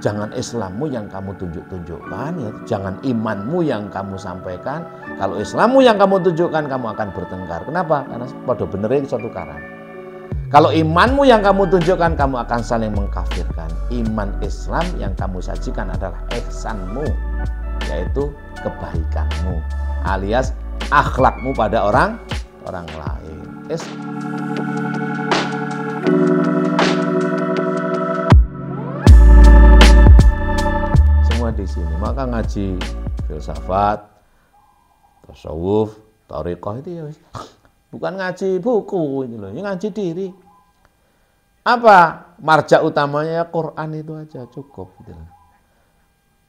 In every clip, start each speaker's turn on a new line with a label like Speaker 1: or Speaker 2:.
Speaker 1: Jangan Islammu yang kamu tunjukkan, ya. Jangan imanmu yang kamu sampaikan. Kalau Islammu yang kamu tunjukkan, kamu akan bertengkar. Kenapa? Karena pada benerin suatu karan. Kalau imanmu yang kamu tunjukkan, kamu akan saling mengkafirkan. Iman Islam yang kamu sajikan adalah ihsanmu, yaitu kebaikanmu, alias akhlakmu pada orang lain. Semua di sini. Maka ngaji filsafat, tasawuf, thariqah itu ya bukan ngaji buku ini loh, ini ngaji diri. Apa marja utamanya? Quran itu aja cukup gitu loh.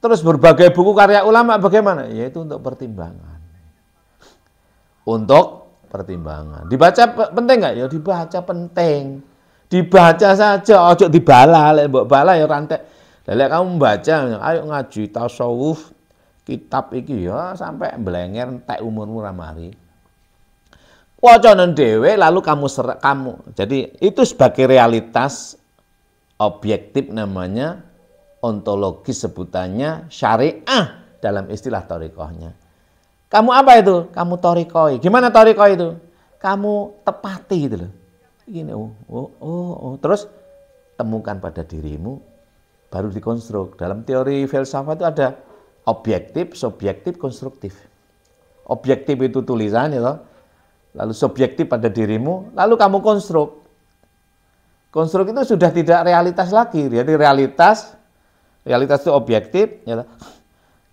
Speaker 1: Terus berbagai buku karya ulama bagaimana? Yaitu untuk pertimbangan. Untuk pertimbangan. Dibaca penting nggak? Ya dibaca penting. Dibaca saja, ojo dibala, mbok bala ya rantek. Lek kamu membaca, ayo ngaji tasawuf, kitab iki ya sampai blenger entek umurmu ramari. Wacanan dhewe lalu kamu. Jadi itu sebagai realitas objektif namanya ontologis sebutannya syariah dalam istilah thariqahnya. Kamu apa itu? Kamu thariqah. Gimana thariqah itu? Kamu tepati gitu loh. Gini, terus temukan pada dirimu baru dikonstruk. Dalam teori filsafat itu ada objektif, subjektif, konstruktif. Objektif itu tulisan ya, lalu subjektif pada dirimu, lalu kamu konstruk. Konstruk itu sudah tidak realitas lagi. Jadi realitas itu objektif, ya.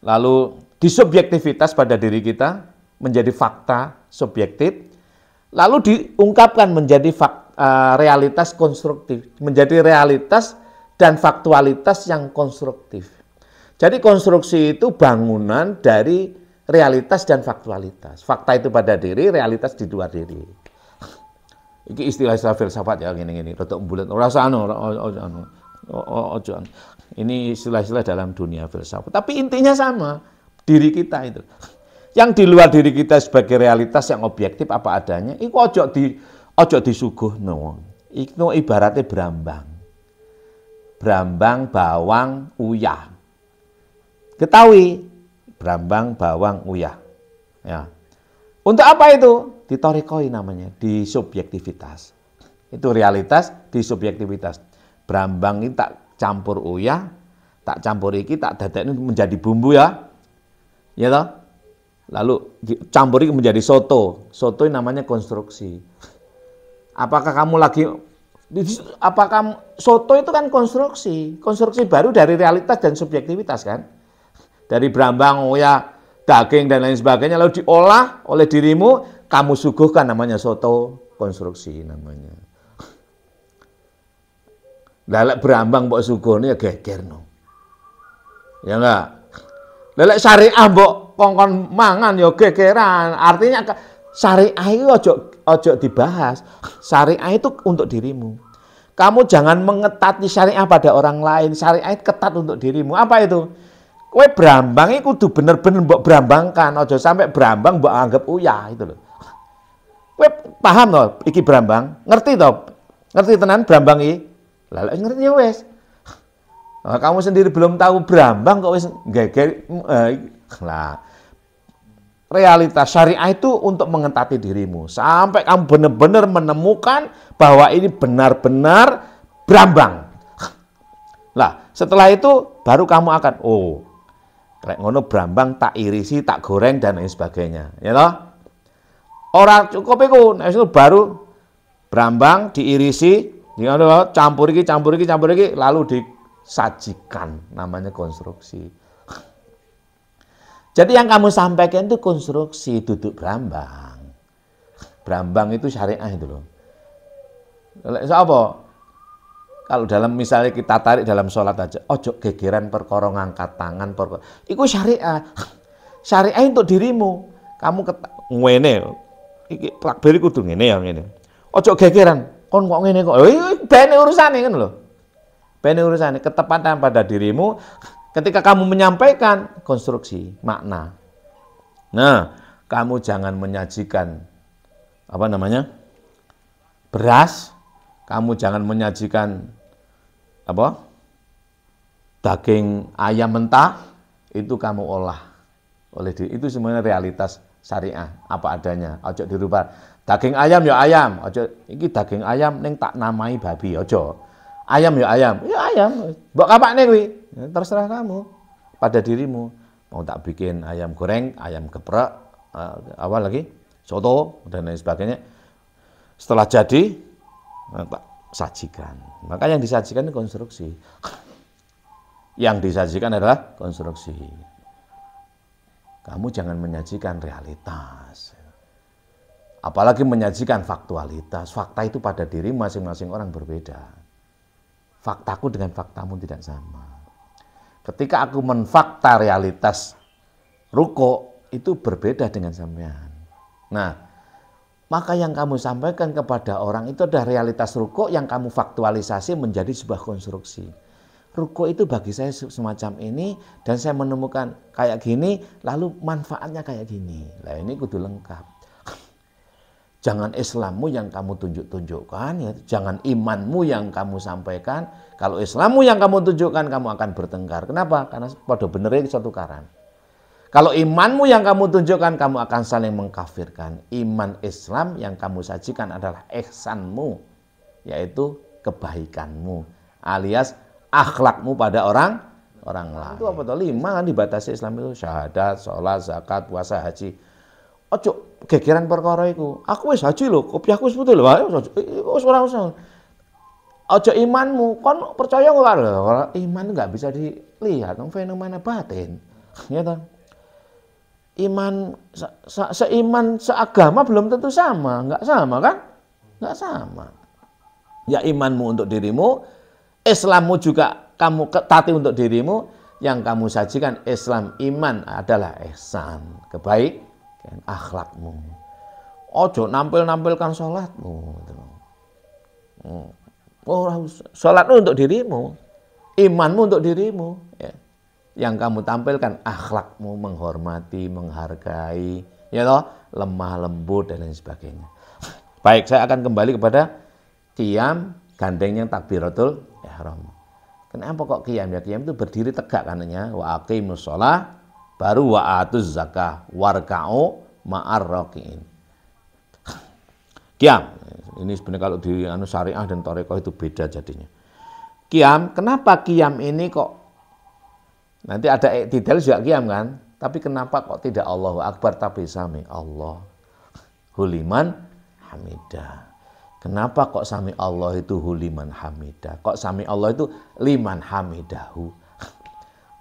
Speaker 1: Lalu disubjektivitas pada diri kita menjadi fakta subjektif, lalu diungkapkan menjadi realitas konstruktif, menjadi realitas dan faktualitas yang konstruktif. Jadi konstruksi itu bangunan dari realitas dan faktualitas. Fakta itu pada diri, realitas di luar diri. Ini istilah-istilah filsafat ya, gini-gini. Rotok bulat, ini istilah-istilah dalam dunia filsafat. Tapi intinya sama, diri kita itu. Yang di luar diri kita sebagai realitas yang objektif apa adanya, itu ojo disuguhno. Itu ibaratnya berambang. Brambang, bawang, uyah. Ketahui, brambang, bawang, uyah. Ya. Untuk apa itu? Ditorikoi namanya, di subjektivitas. Itu realitas di subjektivitas. Brambang ini tak campur uyah, tak campur iki, tak dadekno menjadi bumbu ya. Ya toh? Lalu campur iki menjadi soto. Soto ini namanya konstruksi. Apakah soto itu kan konstruksi. Konstruksi baru dari realitas dan subjektivitas kan? Dari brambang, uyah, daging dan lain sebagainya lalu diolah oleh dirimu, kamu suguhkan namanya soto, konstruksi namanya. Lelek brambang mbok suguhne ya gegerno. Ya enggak? Lelek syariah mbok kongkon mangan ya gegeran. Artinya syariah itu ojo dibahas. Syariah itu untuk dirimu. Kamu jangan mengetati syariah pada orang lain. Syariah itu ketat untuk dirimu. Apa itu? Kowe brambang iku kudu bener-bener mbok brambangkan, aja sampai brambang mbok anggap uyah itu loh. Kowe paham toh iki brambang? Ngerti toh? Ngerti tenan brambang iki? Lah lek ngerti ya wis. Nah, kamu sendiri belum tahu brambang kok wis geger. Lah realitas syariah itu untuk mengetati dirimu sampai kamu benar-benar menemukan bahwa ini benar-benar brambang. Lah, setelah itu baru kamu akan rek ngono brambang tak irisi, tak goreng dan lain sebagainya, ya toh? Ora cukup iku, nek itu baru brambang diirisi, campur iki, lalu disajikan, namanya konstruksi. Jadi yang kamu sampaikan itu konstruksi, duduk brambang. Brambang itu syariah itu loh. Apa? Kalau dalam misalnya kita tarik dalam sholat aja, ojo gegeran perkara ngangkat tangan perkara. Iku syariah. Syariah untuk dirimu. Kamu ngene. Iki takbir kudu ngene ya ngene. Ojo gegeran. Kon kok ngene kok. Bene urusane kan lho. Bene urusane ketepatan pada dirimu ketika kamu menyampaikan konstruksi, makna. Nah, kamu jangan menyajikan beras, kamu jangan menyajikan daging ayam mentah itu kamu olah oleh diri. Itu semuanya realitas syariah apa adanya. Ojo dirubah. Daging ayam ya ayam, ojo iki daging ayam ning tak namai babi, ojo. Ayam ya ayam, ya ayam. Mbok kapakne kuwi, ya, terserah kamu pada dirimu. Mau tak bikin ayam goreng, ayam geprek, apa lagi? Soto dan lain sebagainya. Setelah jadi tak sajikan. Maka yang disajikan itu konstruksi. Yang disajikan adalah konstruksi. Kamu jangan menyajikan realitas. Apalagi menyajikan faktualitas. Fakta itu pada diri masing-masing orang berbeda. Faktaku dengan faktamu tidak sama. Ketika aku menfakta realitas ruko, itu berbeda dengan sampean. Nah, maka yang kamu sampaikan kepada orang itu adalah realitas ruko yang kamu faktualisasi menjadi sebuah konstruksi. Ruko itu bagi saya semacam ini, dan saya menemukan kayak gini, lalu manfaatnya kayak gini. Nah ini kudu lengkap. Jangan Islammu yang kamu tunjukkan, ya. Jangan imanmu yang kamu sampaikan. Kalau Islammu yang kamu tunjukkan, kamu akan bertengkar. Kenapa? Karena pada benernya satu karan. Kalau imanmu yang kamu tunjukkan, kamu akan saling mengkafirkan. Iman Islam yang kamu sajikan adalah ihsanmu, yaitu kebaikanmu, alias akhlakmu pada orang lain. Itu apa tuh? 5 kan dibatasi Islam itu: syahadat, sholat, zakat, puasa, haji. Ojo gegeran perkara iku. Aku wis haji lho, kopiahku wis putu lho. Wis ora usah. Ojo imanmu, kon percaya kok lho. Iman enggak bisa dilihat, fenomena batin. Ya toh? Iman seiman seagama belum tentu sama, enggak sama kan? Enggak sama. Ya imanmu untuk dirimu, Islammu juga kamu taati untuk dirimu, yang kamu sajikan Islam iman adalah ihsan, kebaikan akhlakmu. Ojo nampilkan sholatmu. Oh, sholatmu untuk dirimu, imanmu untuk dirimu. Ya. Yang kamu tampilkan akhlakmu, menghormati, menghargai, ya toh, lemah lembut dan lain sebagainya. Baik, saya akan kembali kepada qiyam, gandengnya takbiratul ihram. Kenapa kok qiyam? Ya qiyam itu berdiri tegak kanannya, wa aqimus shalah, baru wa atuz zakah, warka'u ma'ar raki'in. Qiyam. Ini sebenarnya kalau di syariah dan thariqah itu beda jadinya. Qiyam, kenapa qiyam ini kok nanti ada iktidal juga qiyam kan? Tapi kenapa kok tidak Allahu Akbar tapi sami Allah huliman hamidah? Kenapa kok sami Allah itu huliman hamidah? Kok sami Allah itu liman hamidahu?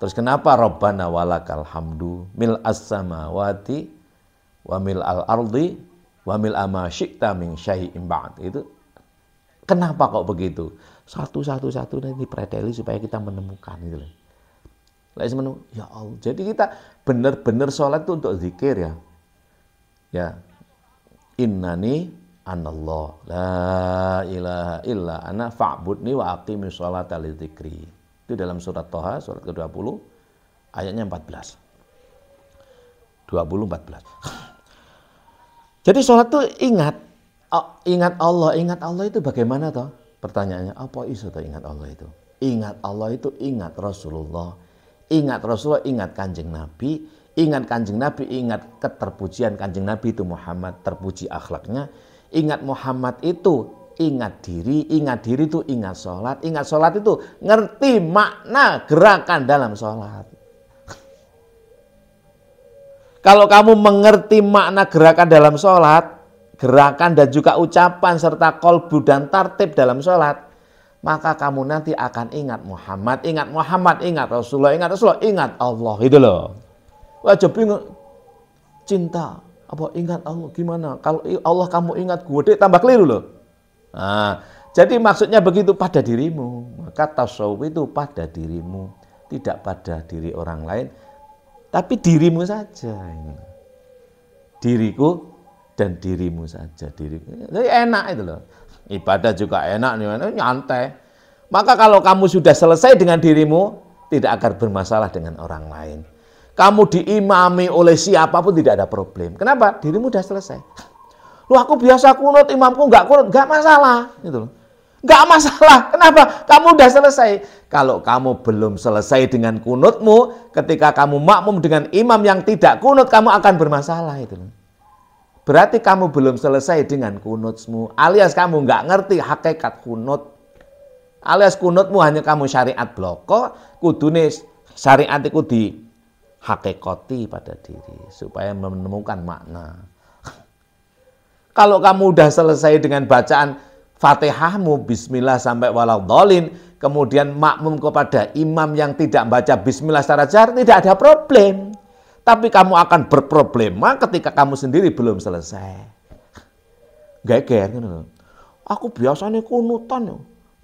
Speaker 1: Terus kenapa Rabbana walakal hamdu mil as-samawati wa mil al-ardi wa mil ma syi'ta min syai'in ba'd? Itu kenapa kok begitu? Satu-satu nanti dipreteli supaya kita menemukan itu. Ya Allah. Jadi kita benar-benar sholat itu untuk zikir ya. Ya. Innani anallah la ilaha illa ana fa'budni wa aqimis sholata li dzikri. Itu dalam surat Thaha surat ke-20 ayatnya 14. 20-14. Jadi sholat itu ingat Allah. Ingat Allah itu bagaimana toh? Pertanyaannya, apa iso toh ingat Allah itu? Ingat Allah itu ingat Rasulullah. Ingat Rasulullah, ingat Kanjeng Nabi, ingat Kanjeng Nabi, ingat keterpujian Kanjeng Nabi itu Muhammad, terpuji akhlaknya. Ingat Muhammad itu ingat diri itu ingat sholat itu ngerti makna gerakan dalam sholat. Kalau kamu mengerti makna gerakan dalam sholat, gerakan dan juga ucapan serta kolbu dan tartib dalam sholat, maka kamu nanti akan ingat Muhammad, ingat Rasulullah, ingat Allah, itu loh. Wajib bingung, cinta, apa ingat Allah gimana? Kalau Allah kamu ingat gue, tambah keliru loh. Nah, jadi maksudnya begitu pada dirimu, maka tasawuf itu pada dirimu, tidak pada diri orang lain, tapi dirimu saja. Diriku dan dirimu saja, diriku. Jadi enak itu loh. Ibadah juga enak nih, nyantai. Maka kalau kamu sudah selesai dengan dirimu, tidak akan bermasalah dengan orang lain. Kamu diimami oleh siapapun tidak ada problem. Kenapa? Dirimu sudah selesai. Loh aku biasa kunut, imamku enggak kunut, enggak masalah. Gitu loh. Nggak masalah. Kenapa? Kamu udah selesai. Kalau kamu belum selesai dengan kunutmu, ketika kamu makmum dengan imam yang tidak kunut, kamu akan bermasalah itu. Berarti kamu belum selesai dengan kunutmu, alias kamu nggak ngerti hakikat kunut. Alias kunutmu hanya kamu syariat bloko, kudune syariat itu di hakikati pada diri supaya menemukan makna. Kalau kamu udah selesai dengan bacaan Fatihahmu bismillah sampai waladhdallin, kemudian makmum kepada imam yang tidak baca bismillah secara jahar, tidak ada problem. Tapi kamu akan berproblema ketika kamu sendiri belum selesai. Geger gitu. Aku biasanya kunutan ya.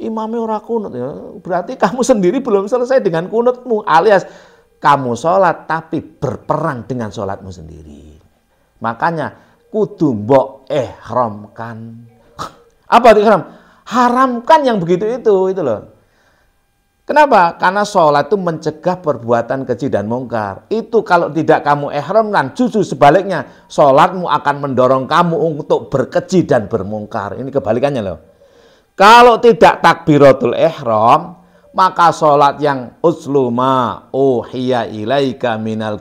Speaker 1: Imamnya ora kunut ya. Berarti kamu sendiri belum selesai dengan kunutmu, alias kamu sholat tapi berperang dengan sholatmu sendiri. Makanya kudu mbok ihramkan. Apa itu ihram? Haramkan yang begitu itu loh. Kenapa? Karena sholat itu mencegah perbuatan keji dan mungkar. Itu kalau tidak kamu ihramkan, justru sebaliknya sholatmu akan mendorong kamu untuk berkeji dan bermungkar. Ini kebalikannya loh. Kalau tidak takbiratul ihram, maka sholat yang usluma uhiya ilaika minal